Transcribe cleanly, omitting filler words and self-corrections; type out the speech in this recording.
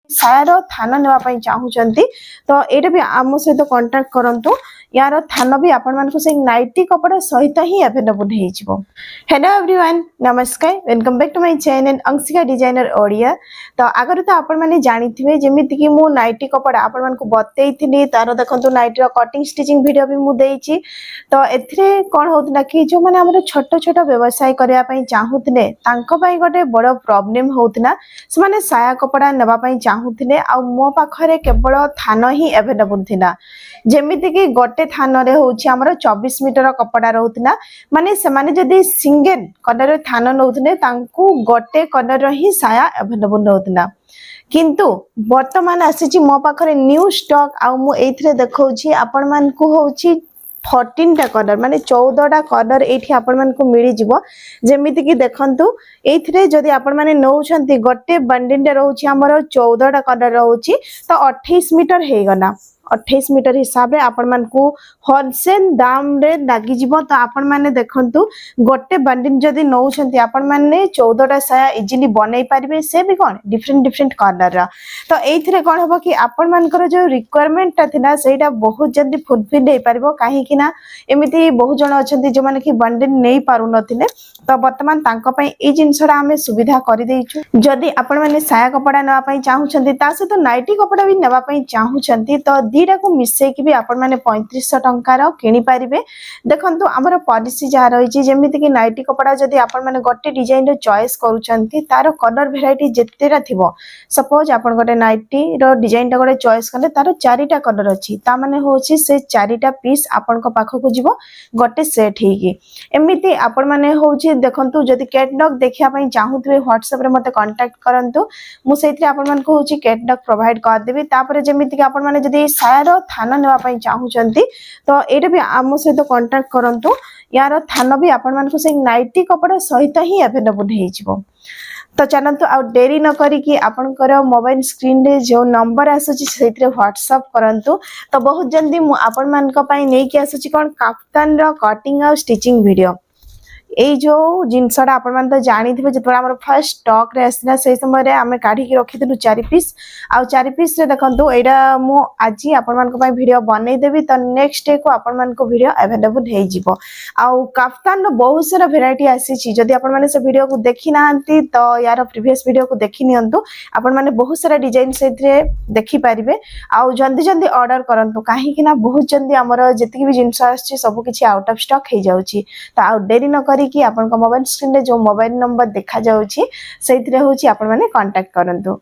सायार थान नापी चाहूँगी तो ये भी आम सहित कंटाक्ट करूँ यार थान भी आपण मानक से नाइटी कपड़ा सहित ही अवेलेबल हो। हेलो एवरीवन नमस्कार welcome back to my channel Anshika designer Odia. तो आगर तो आपण मैंने जानी जमीती कि मु नाइटी कपड़ा आपण मानक बतई तार देखो नाइटी कटिंग स्टिचिंग वीडियो भी मुझे तो ए कौन होता कि जो मैंने आम छोट छोट व्यवसाय करने चाहूले गोटे बड़ प्रोब्लेम होता से साया कपड़ा नापी चाहूले आ मो पाखे केवल थान ही एवेलेबल थिला जमीती कि गोटे थान होमर 24 मीटर कपड़ा रोला माने से जदि सिंगल कलर थान नौते गोटे कलर ही साया एवेलेबल होता किंतु वर्तमान आसी मो पाखे न्यू स्टॉक आउ देखा आपण मान को होची 14टा कलर माने 14टा कलर एठी आपण मान को मिली जिवो जेमिति कि देखंतु एथिरे जदि आपण माने नौछंती गोटे बंडिल रे रहउची हमर 14टा कलर रहउची तो 28 मीटर हे गना 28 मीटर हिसाब रे आपण मान को होलसेल दाम रे लागी जिवो तो आपण माने देखंतु गोटे बंडिल जदि नौछंती आपण माने 14टा साया इजीली बनै परिबे से भी कोन डिफरेंट डिफरेंट कलर रा तो एथिरे कोन होबो कि आपण मानकर जो रिक्वायरमेंट ता थिला सेटा बहुत जल्दी फुलफिल हे परिबो काहे कि ना एमिति बहुत जण अछंती जो माने कि बंडिल नै पारु नथिले तो वर्तमान तांको पई ए जिंसरा हमें सुविधा करि दैछु जदि आपण माने साया कपड़ा नवा पई चाहूछंती ता से तो नाइटी कपड़ा भी नवा पई चाहूछंती तो दीटा को मिसई कि भी आपण माने 3500 टंकार किनि पारिबे देखंतु हमर पॉलिसी जा रही जेमिति कि नाइटी कपड़ा जदि आपण माने गोटे डिजाइन रो चॉइस करूछंती तार कलर वेराइटी जेतेरा थिबो सपोज आपण गोटे नाइटी रो डिजाइन टा गोटे चॉइस करले तार चारिटा कलर अछि ता माने होछि से चारिटा पीस आपण को पाखो को जीवो गोटे सेट हेकी एमिति आपण माने होछि देखंतु जदि कैटलॉग देखिया पई चाहूतबे WhatsApp रे मते कांटेक्ट करंतु मु सेथि आपण मान को होछि कैटलॉग प्रोवाइड कर देबी तापर जेमिति कि आपण माने जदि सायार थान नापी चाहूँगी तो ये भी आम सहित कंटाक्ट करूँ यार थान भी आपण मानक से नाइटी कपड़ा सहित ही अवेलेबल हो। तो चलतु आ डेरी न करिकी आपनकर मोबाइल स्क्रीन रे जो नंबर आसुची सेथिरे व्हाट्सएप करंतु तो बहुत जल्दी मु आपण मानक पई नै कि आसुची कोन काफ्तान रो कटिंग आ स्टिचिंग वीडियो ए जो जिनसडा आपण मान तो जानि थिबे जतबा हमर फर्स्ट स्टॉक रे आसिना से समय रे हमें काढी के रखि देलु 4 पीस आ 4 पीस रे देखंतु एडा मु आजी आपण मान को पई वीडियो बनै देबी त नेक्स्ट डे को आपण मान को वीडियो अवेलेबल हे जिवो आ काफ्तान रो बहुत सारा वैरायटी आसी छी जदि आपण माने से वीडियो को देखि नांती तो यार प्रीवियस वीडियो को देखि नियंतु आपण माने बहुत सारा डिजाइन सेथरे देखि परिबे आ जल्दी जल्दी ऑर्डर करंतु काहे कि ना बहुत जल्दी हमर जति भी जिंस आछि सब किछि आउट ऑफ स्टॉक हे जाउची तो आ देरी न कि आपन मोबाइल स्क्रीन रे जो मोबाइल नंबर देखा जाउची सेथिरे होची आपण माने कांटेक्ट करंतु।